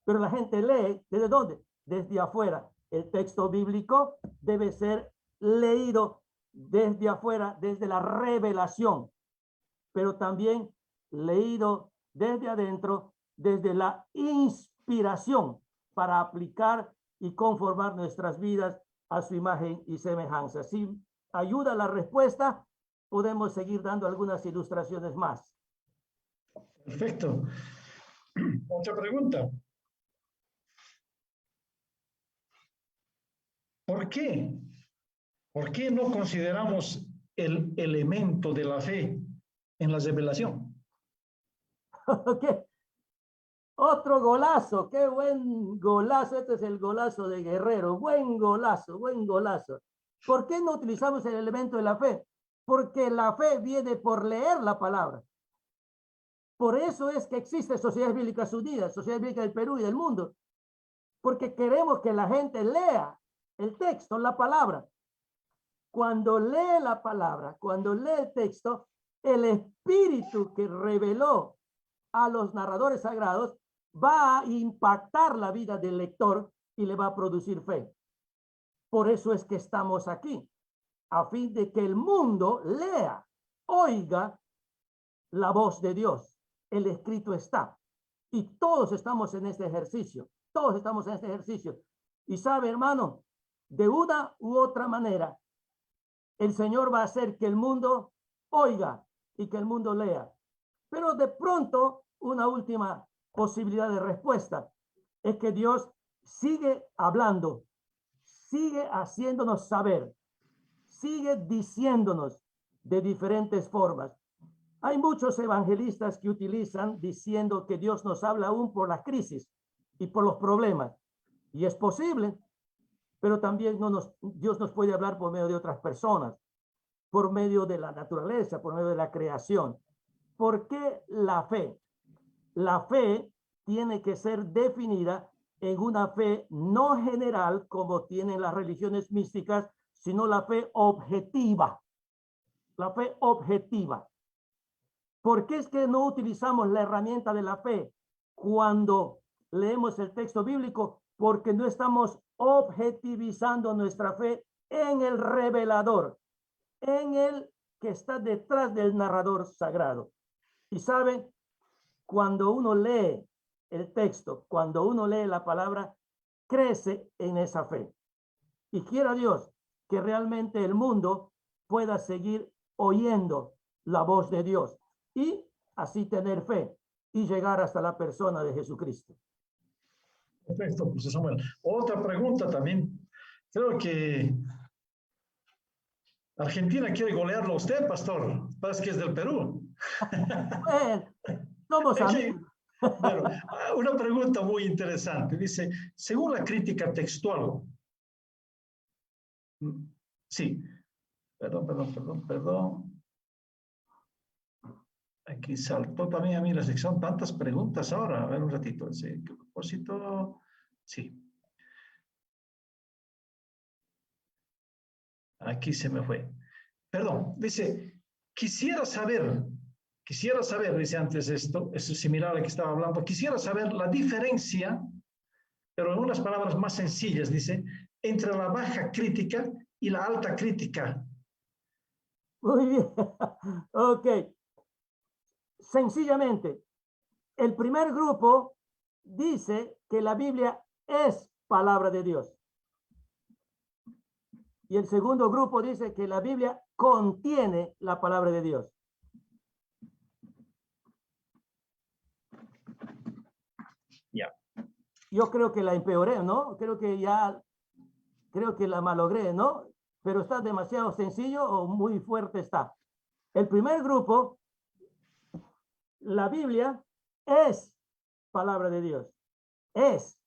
pero la gente lee. ¿Desde dónde? Desde afuera. El texto bíblico debe ser leído desde afuera, desde la revelación, pero también leído desde adentro, desde la inspiración para aplicar y conformar nuestras vidas a su imagen y semejanza. Si ayuda la respuesta, podemos seguir dando algunas ilustraciones más. Perfecto. Otra pregunta. ¿Por qué? ¿Por qué no consideramos el elemento de la fe en la revelación? Okay. Otro golazo, qué buen golazo. Este es el golazo de Guerrero. Buen golazo, buen golazo. ¿Por qué no utilizamos el elemento de la fe? Porque la fe viene por leer la palabra. Por eso es que existe Sociedades Bíblicas Unidas, Sociedad Bíblica del Perú y del mundo. Porque queremos que la gente lea el texto, la palabra. Cuando lee la palabra, cuando lee el texto, el espíritu que reveló a los narradores sagrados va a impactar la vida del lector y le va a producir fe. Por eso es que estamos aquí, a fin de que el mundo lea, oiga la voz de Dios. El escrito está. Y todos estamos en este ejercicio. Todos estamos en este ejercicio. Y sabe, hermano, de una u otra manera, el Señor va a hacer que el mundo oiga y que el mundo lea. Pero de pronto, una última posibilidad de respuesta es que Dios sigue hablando, sigue haciéndonos saber, sigue diciéndonos de diferentes formas. Hay muchos evangelistas que utilizan diciendo que Dios nos habla aún por la crisis y por los problemas. Y es posible, pero también Dios nos puede hablar por medio de otras personas, por medio de la naturaleza, por medio de la creación. ¿Por qué la fe? La fe tiene que ser definida en una fe no general como tienen las religiones místicas, sino la fe objetiva. La fe objetiva. ¿Por qué es que no utilizamos la herramienta de la fe cuando leemos el texto bíblico? Porque no estamos objetivizando nuestra fe en el revelador, en el que está detrás del narrador sagrado. Y sabe, cuando uno lee el texto, cuando uno lee la palabra, crece en esa fe. Y quiera Dios que realmente el mundo pueda seguir oyendo la voz de Dios y así tener fe y llegar hasta la persona de Jesucristo. Perfecto, pues Samuel. Otra pregunta también. Creo que Argentina quiere golearlo a usted, pastor. Parece que es del Perú. Bueno, somos amigos. Bueno, una pregunta muy interesante. Dice, según la crítica textual, sí, perdón. Aquí saltó también a mí la sección, tantas preguntas ahora. A ver un ratito, ¿qué propósito? Sí. Aquí se me fue. Perdón, dice, quisiera saber, dice antes esto, es similar a lo que estaba hablando, quisiera saber la diferencia, pero en unas palabras más sencillas, dice, entre la baja crítica y la alta crítica. Muy bien. Ok. Sencillamente, el primer grupo dice que la Biblia es palabra de Dios. Y el segundo grupo dice que la Biblia contiene la palabra de Dios. Ya. Yo creo que la empeoré, ¿no? Creo que la malogré, ¿no? Pero está demasiado sencillo o muy fuerte está. El primer grupo, la Biblia es palabra de Dios. Es.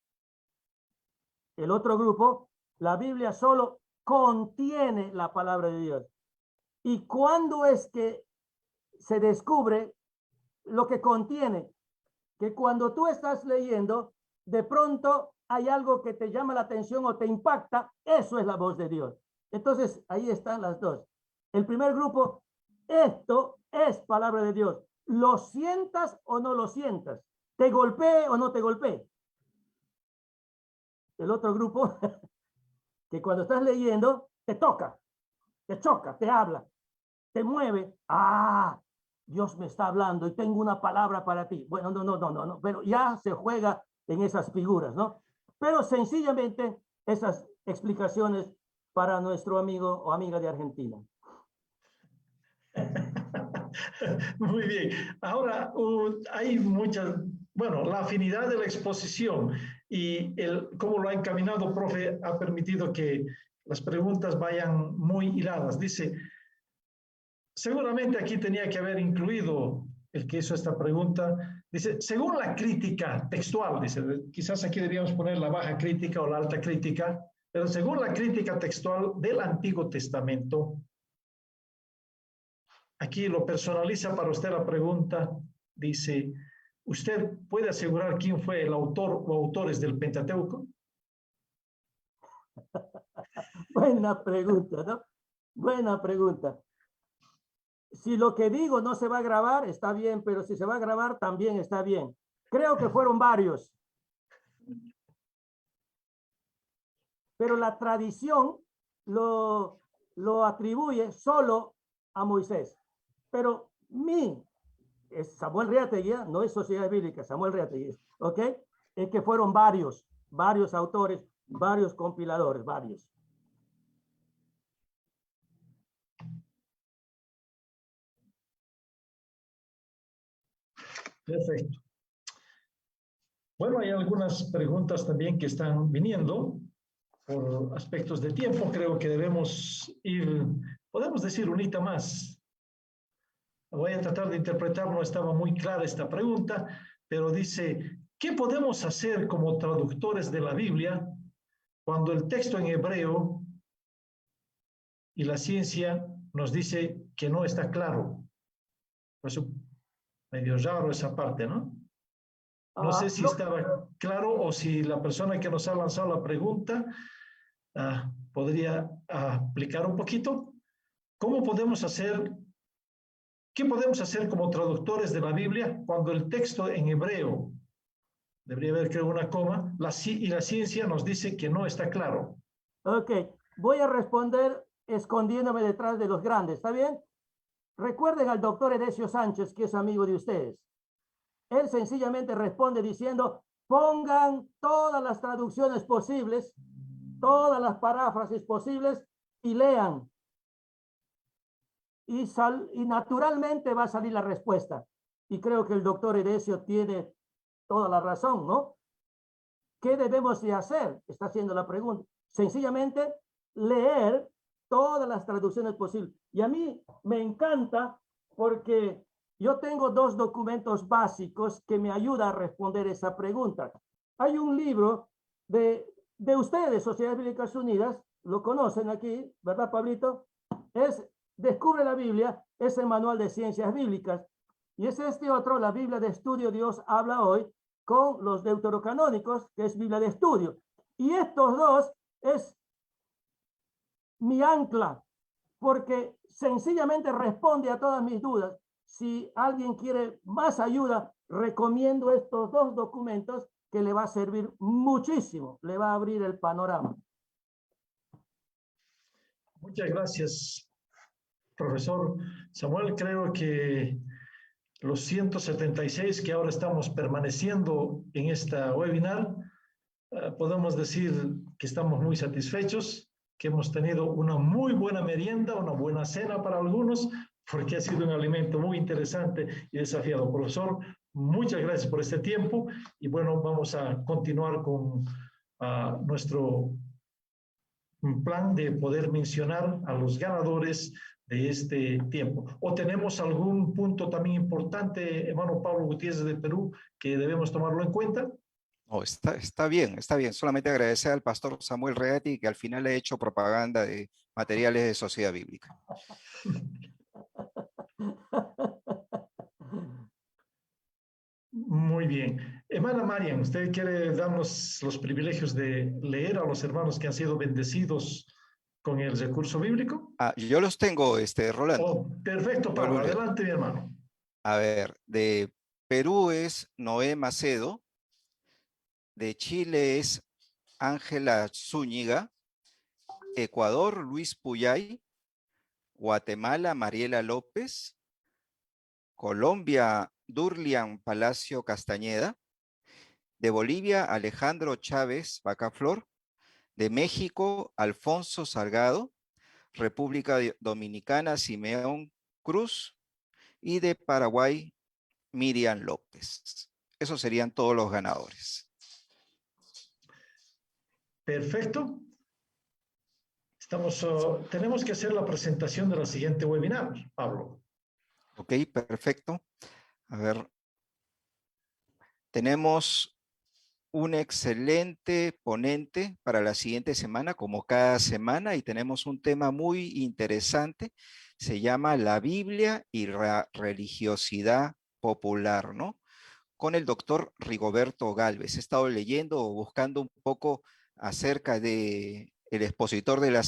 El otro grupo, la Biblia solo contiene la palabra de Dios. ¿Y cuándo es que se descubre lo que contiene? Que cuando tú estás leyendo, de pronto hay algo que te llama la atención o te impacta, eso es la voz de Dios. Entonces, ahí están las dos. El primer grupo, esto es palabra de Dios. Lo sientas o no lo sientas. Te golpee o no te golpee. El otro grupo, que cuando estás leyendo, te toca, te choca, te habla, te mueve. Ah, Dios me está hablando y tengo una palabra para ti. Bueno, no, pero ya se juega en esas figuras, ¿no? Pero sencillamente esas explicaciones para nuestro amigo o amiga de Argentina. Muy bien. Ahora hay muchas, bueno, la afinidad de la exposición y cómo lo ha encaminado, profe, ha permitido que las preguntas vayan muy hiladas. Dice, seguramente aquí tenía que haber incluido el que hizo esta pregunta. Dice, según la crítica textual, dice, quizás aquí deberíamos poner la baja crítica o la alta crítica, pero según la crítica textual del Antiguo Testamento, aquí lo personaliza para usted la pregunta, dice, ¿usted puede asegurar quién fue el autor o autores del Pentateuco? Buena pregunta, ¿no? Buena pregunta. Si lo que digo no se va a grabar, está bien, pero si se va a grabar, también está bien. Creo que fueron varios. pero la tradición lo atribuye solo a Moisés. Pero es Samuel Reategui, no es Sociedad Bíblica, Samuel Reategui, ¿ok? Es que fueron varios autores, varios compiladores, varios. Perfecto. Bueno, hay algunas preguntas también que están viniendo por aspectos de tiempo. Creo que debemos ir, podemos decir, un hito más. Voy a tratar de interpretar, no estaba muy clara esta pregunta, pero dice, ¿qué podemos hacer como traductores de la Biblia cuando el texto en hebreo y la ciencia nos dice que no está claro? Por eso, medio raro esa parte, ¿no? No sé si estaba claro o si la persona que nos ha lanzado la pregunta podría aplicar un poquito. ¿Cómo podemos hacer, qué podemos hacer como traductores de la Biblia cuando el texto en hebreo, debería haber creo una coma, y la ciencia nos dice que no está claro? Ok, voy a responder escondiéndome detrás de los grandes, ¿está bien? Recuerden al doctor Edesio Sánchez, que es amigo de ustedes. Él sencillamente responde diciendo, pongan todas las traducciones posibles, todas las paráfrasis posibles y lean. Y naturalmente va a salir la respuesta. Y creo que el doctor Edesio tiene toda la razón, ¿no? ¿Qué debemos de hacer? Está haciendo la pregunta. Sencillamente leer todas las traducciones posibles. Y a mí me encanta porque yo tengo dos documentos básicos que me ayudan a responder esa pregunta. Hay un libro de ustedes, Sociedades Bíblicas Unidas, lo conocen aquí, ¿verdad, Pablito? Es Descubre la Biblia, es el manual de ciencias bíblicas. Y es este otro, la Biblia de Estudio Dios habla hoy, con los deuterocanónicos, que es Biblia de Estudio. Y estos dos es mi ancla, porque sencillamente responde a todas mis dudas. Si alguien quiere más ayuda, recomiendo estos dos documentos que le va a servir muchísimo, le va a abrir el panorama. Muchas gracias, profesor Samuel. Creo que los 176 que ahora estamos permaneciendo en esta webinar, podemos decir que estamos muy satisfechos, que hemos tenido una muy buena merienda, una buena cena para algunos, porque ha sido un alimento muy interesante y desafiado. Profesor, muchas gracias por este tiempo y bueno, vamos a continuar con nuestro plan de poder mencionar a los ganadores de este tiempo. ¿O tenemos algún punto también importante, hermano Pablo Gutiérrez de Perú, que debemos tomarlo en cuenta? Oh, está bien, está bien. Solamente agradecer al pastor Samuel Reati que al final le ha hecho propaganda de materiales de Sociedad Bíblica. Muy bien. Hermana Marian, ¿usted quiere darnos los privilegios de leer a los hermanos que han sido bendecidos con el recurso bíblico? Yo los tengo, Rolando. Oh, perfecto, Yo Pablo. los leo. Adelante, mi hermano. A ver, de Perú es Noé Macedo, de Chile es Ángela Zúñiga, Ecuador Luis Puyay, Guatemala Mariela López, Colombia Durlian Palacio Castañeda, de Bolivia Alejandro Chávez Bacaflor, de México Alfonso Salgado, República Dominicana Simeón Cruz y de Paraguay Miriam López. Esos serían todos los ganadores. Perfecto. Tenemos que hacer la presentación de la siguiente webinar, Pablo. Ok, perfecto. A ver, tenemos un excelente ponente para la siguiente semana, como cada semana, y tenemos un tema muy interesante. Se llama La Biblia y la religiosidad popular, ¿no? Con el doctor Rigoberto Galvez. He estado leyendo o buscando un poco acerca de el expositor de la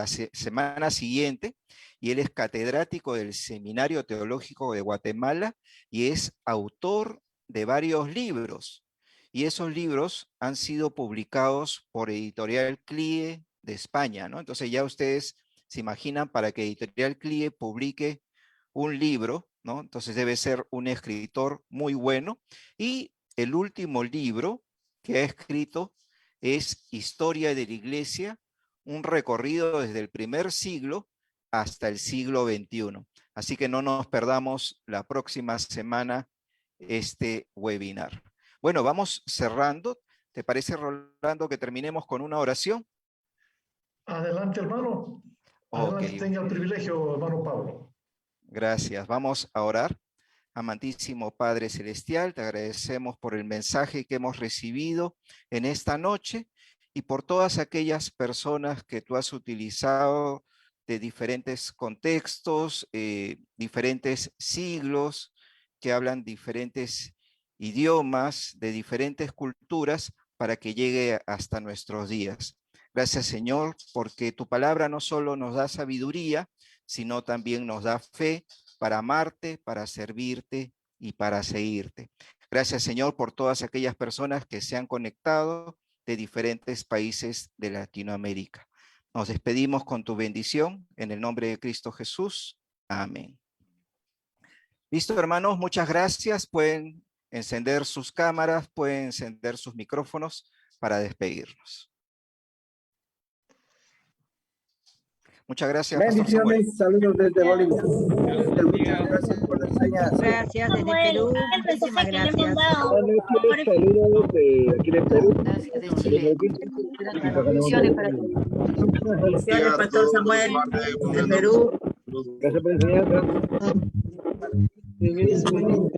semana siguiente, y él es catedrático del Seminario Teológico de Guatemala y es autor de varios libros. Y esos libros han sido publicados por Editorial CLIE de España, ¿no? Entonces ya ustedes se imaginan, para que Editorial CLIE publique un libro, ¿no? Entonces debe ser un escritor muy bueno. Y el último libro que ha escrito es Historia de la Iglesia, un recorrido desde el primer siglo hasta el siglo XXI. Así que no nos perdamos la próxima semana este webinar. Bueno, vamos cerrando. ¿Te parece, Rolando, que terminemos con una oración? Adelante, hermano. Adelante, Ok. tenga el privilegio, hermano Pablo. Gracias. Vamos a orar. Amantísimo Padre Celestial, te agradecemos por el mensaje que hemos recibido en esta noche y por todas aquellas personas que tú has utilizado de diferentes contextos, diferentes siglos, que hablan diferentes idiomas, de diferentes culturas, para que llegue hasta nuestros días. Gracias, Señor, porque tu palabra no solo nos da sabiduría, sino también nos da fe para amarte, para servirte y para seguirte. Gracias, Señor, por todas aquellas personas que se han conectado de diferentes países de Latinoamérica. Nos despedimos con tu bendición en el nombre de Cristo Jesús. Amén. Listo, hermanos, muchas gracias. Pueden encender sus cámaras, pueden encender sus micrófonos para despedirnos. Muchas gracias, Pastor Samuel. Bendiciones, saludos desde Bolivia. Muchas gracias por la enseñanza. Gracias desde Perú. Muchísimas gracias. Buenas noches, saludos de aquí de Perú. Gracias de Chile. Bendiciones para ti. Bendiciones, Pastor Samuel, de Perú. Gracias por la enseñanza.